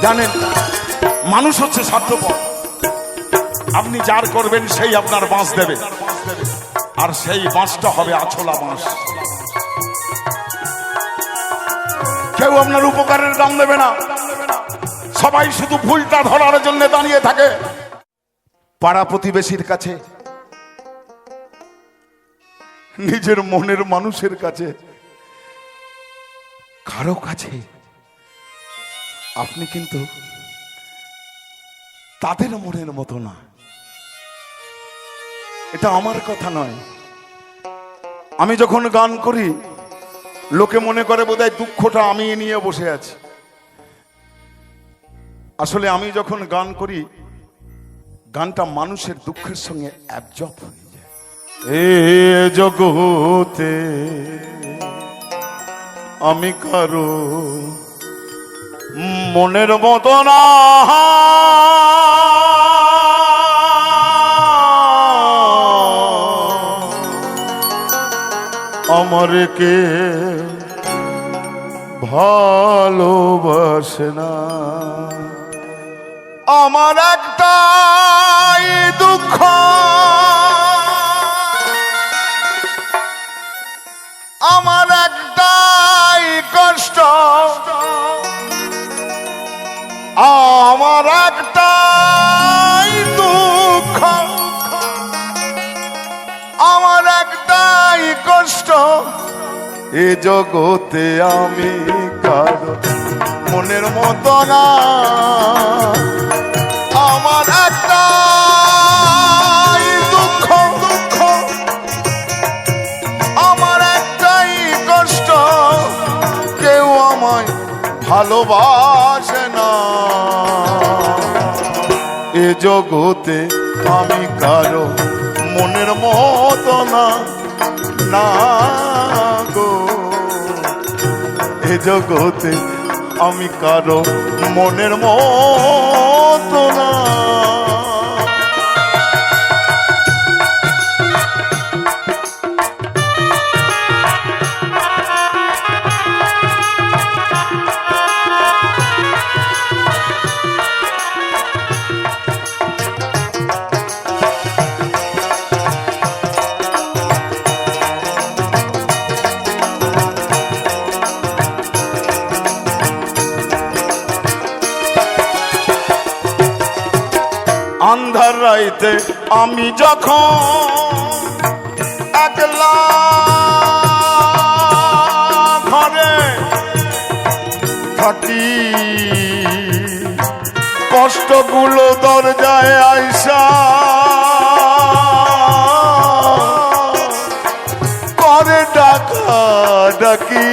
জানেন, মানুষ হচ্ছে স্বার্থপর। আপনি যার করবেন সেই আপনার বাঁশ দেবে, আর সেই বাঁশটা হবে আছলা বাঁশ। কেউ আপনার উপকারের দাম দেবে না, সবাই শুধু ভুলটা ধরার জন্য দাঁড়িয়ে থাকে। পাড়া প্রতিবেশীর কাছে, নিজের মনের মানুষের কাছে, কারো কাছে আপনি কিন্তু তাদের মনের মতো না। এটা আমার কথা নয়। আমি যখন গান করি লোকে মনে করে বোধহয় দুঃখটা আমি নিয়ে বসে আছি। আসলে আমি যখন গান করি গানটা মানুষের দুঃখের সঙ্গে অ্যাবজর্ব হয়ে যায়। এ জগতে আমি কারো মনের মতো না, আমার কে ভালোবাসে না। আমার একটাই দুঃখ, আমার একটাই কষ্ট, আমার একটাই দুঃখ, আমার একটাই কষ্ট। এ জগতে আমি কারো মনের মতো না, আমার একটাই দুঃখ, আমার একটাই কষ্ট। কেউ আমায় ভালোবাসে না। এ জগতে আমি কারো মনের মতো না, না গো। এ জগতে আমি কারো মনের মতো না। আন্ধার রাইতে আমি যখন একলা ঘরে থাকি, কষ্টগুলো দরজায় আইসা করে ডাকা ডাকি।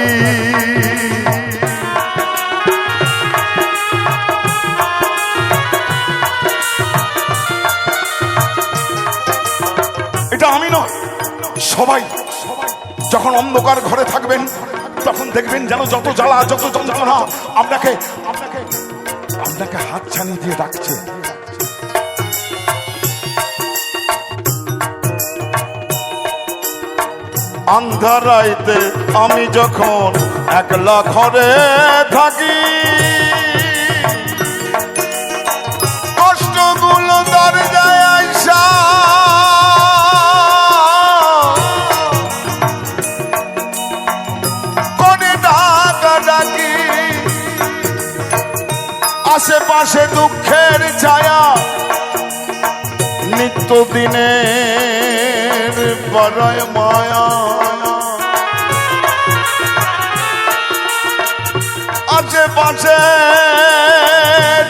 এটা আমি নয়, সবাই যখন অন্ধকার ঘরে থাকবেন তখন দেখবেন যেন যত জ্বালা যত যন্ত্রণা আপনাকে আপনাকে আপনাকে হাত ছানি দিয়ে ডাকছে। আন্ধার রাইতে আমি যখন একলা ঘরে থাকি, কষ্টগুলো দরজায় আইসা করে ডাকা ডাকি। আশেপাশে দুঃখের ছায়া, নিত্যদিনের বড়ই মায়া। আশেপাশে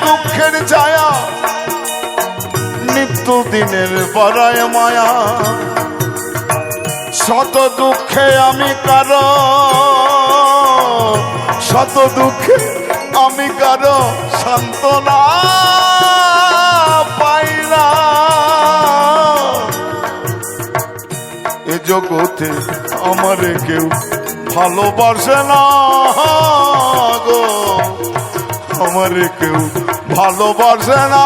দুঃখের ছায়া, নিত্যদিনের বড়ই মায়া। শত দুঃখে আমি কারো, শত দুঃখে আমি কারো সান্ত্বনা পাই না। এ জগতে আমার কেউ ভালোবাসে না গো, আমার কেউ ভালোবাসে না।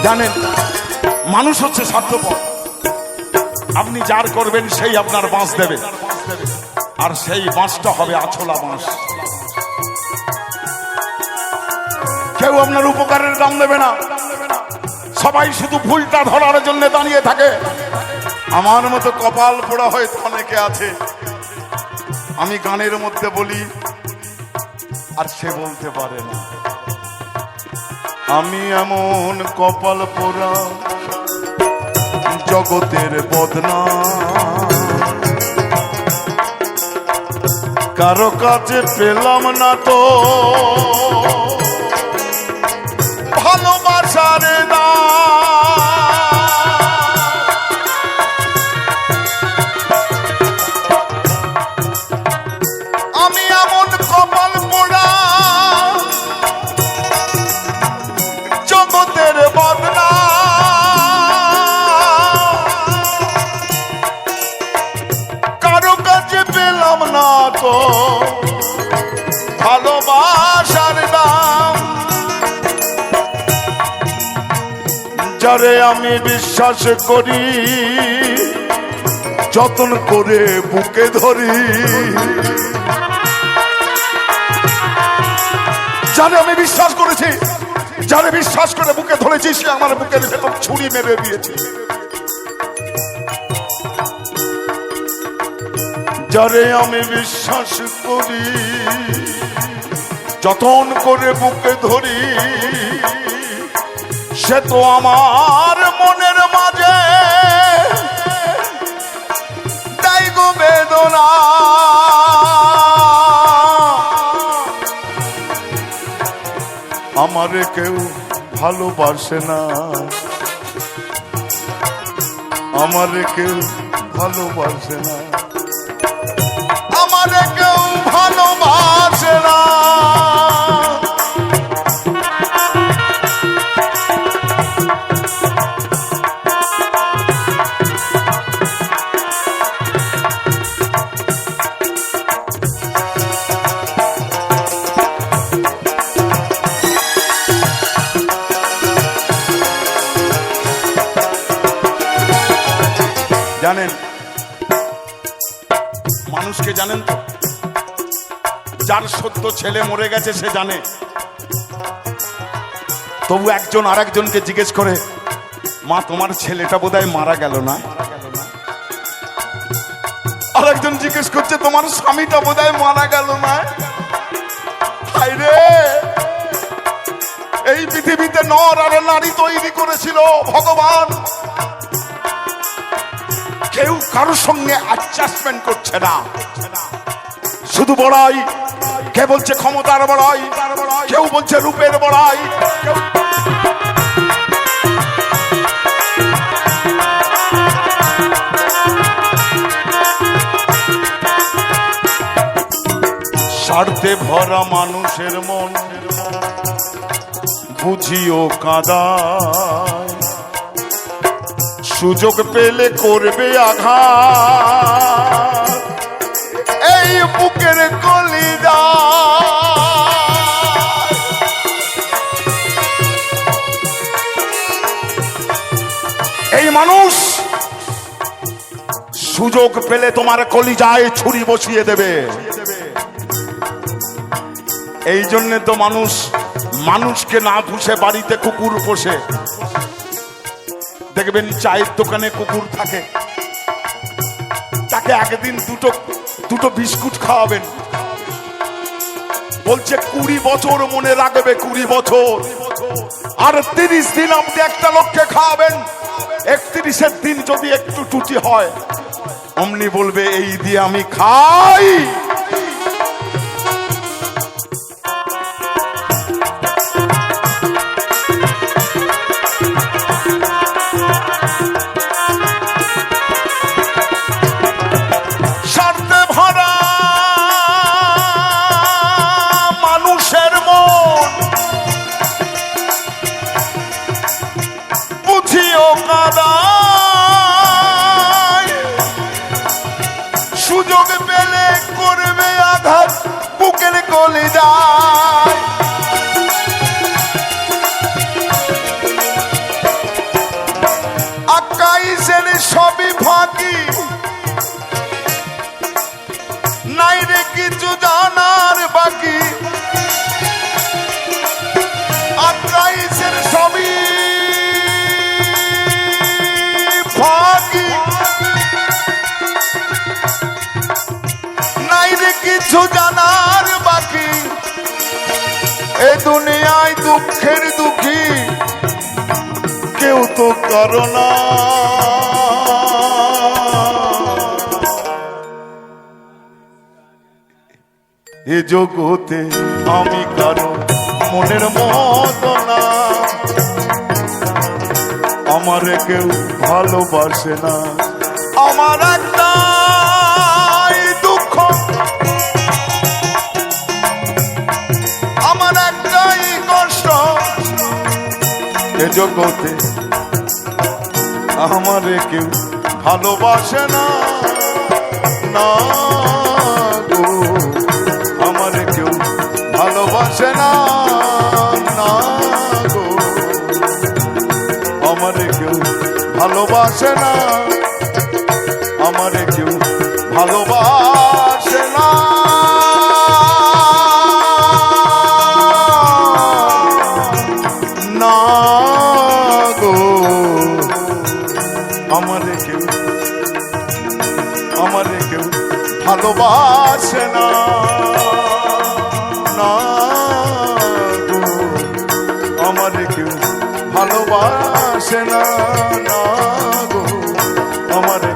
জানেন মানুষ হচ্ছে স্বার্থপর। আপনি যার করবেন সেই আপনার বাঁশ দেবে, আর সেই বাঁশটা হবে আছলা বাঁশ। কেউ আপনার উপকারের দাম দেবে না, সবাই শুধু ভুলটা ধরার জন্য দাঁড়িয়ে থাকে। আমার মতো কপাল পোড়া হয়তো অনেকে আছে, আমি গানের মধ্যে বলি আর সে বলতে পারে না। আমি এমন কপাল পোড়া জগতের বদনাম, কারো কাছে পেলাম না তো ভালোবাসার আমি এমন কপাল পোড়া জগতের বদনাম, কারো কাছে পেলাম না তো ভালোবাসার দাম। যারে আমি বিশ্বাস করি যতন করে বুকে ধরি, যারে আমি বিশ্বাস করেছি, যারে বিশ্বাস করে বুকে ধরেছি, সে আমার বুকের ভেতর ছুরি মেরে দিয়েছে। যারে আমি বিশ্বাস করি যতন করে বুকে ধরি, সে তো আমার মনের মাঝে তাই গো বেদনা। আমারে কেউ ভালোবাসে না, আমারে কেউ ভালোবাসে না, আমারে কেউ ভালোবাসে না। জানেন মানুষকে জানেন তো, যার সত্য ছেলে মরে গেছে সে জানে, তবু একজন আর একজনকে জিজ্ঞেস করে, মা তোমার ছেলেটা বোধহয় মারা গেল না? আর একজন জিজ্ঞেস করছে, তোমার স্বামীটা বোধহয় মারা গেল না? হায় রে, এই পৃথিবীতে নর আর নারী তৈরি করেছিল ভগবান, কেউ কারোর সঙ্গে অ্যাডজাস্টমেন্ট করছে না, শুধু বড়াই। কে বলছে ক্ষমতার বড়াই, কেউ বলছে রূপের বড়াই, স্বার্থে ভরা মানুষের মন বুঝিও কাদা, সুযোগ পেলে করবে আঘাত এই বুকের কলিজা। এই মানুষ সুযোগ পেলে তোমার কলিজায় ছুরি বসিয়ে দেবে। এই জন্য তো মানুষ মানুষকে না পুষে বাড়িতে কুকুর পোষে। দেখবেন চায়ের দোকানে কুকুর থাকে, তাকে একদিন দুটো বিস্কুট খাওয়াবেন, বলছে 20 বছর মনে রাখবে, 20 বছর। আর 30 দিন আপনি একটা লোককে খাওয়াবেন, 31 দিন যদি একটু টুটি হয় অমনি বলবে এই দিয়ে আমি খাই। সুযোগ পেলে করবে আঘাত বুকের কলিজায়। কিছু জানার বাকি, এ দুনিয়ায় দুঃখের দুঃখী কেউ তো কারো না। এ জগতে আমি কারো মনের মতো না, আমারে কেউ ভালোবাসে না। আমার একটাই দুঃখ, আমার একটাই কষ্ট, এ জগতে আমারে কেউ ভালোবাসে না। না গো, আমারে কেউ ভালোবাসে না। না গো, আমারে কেউ ভালোবাসে না। আমারে কেউ ভালোবাসে না। না গো, আমারে কেউ ভালোবাসে না। না গো, আমারে কেউ ভালোবাসে না। না গো, আমারে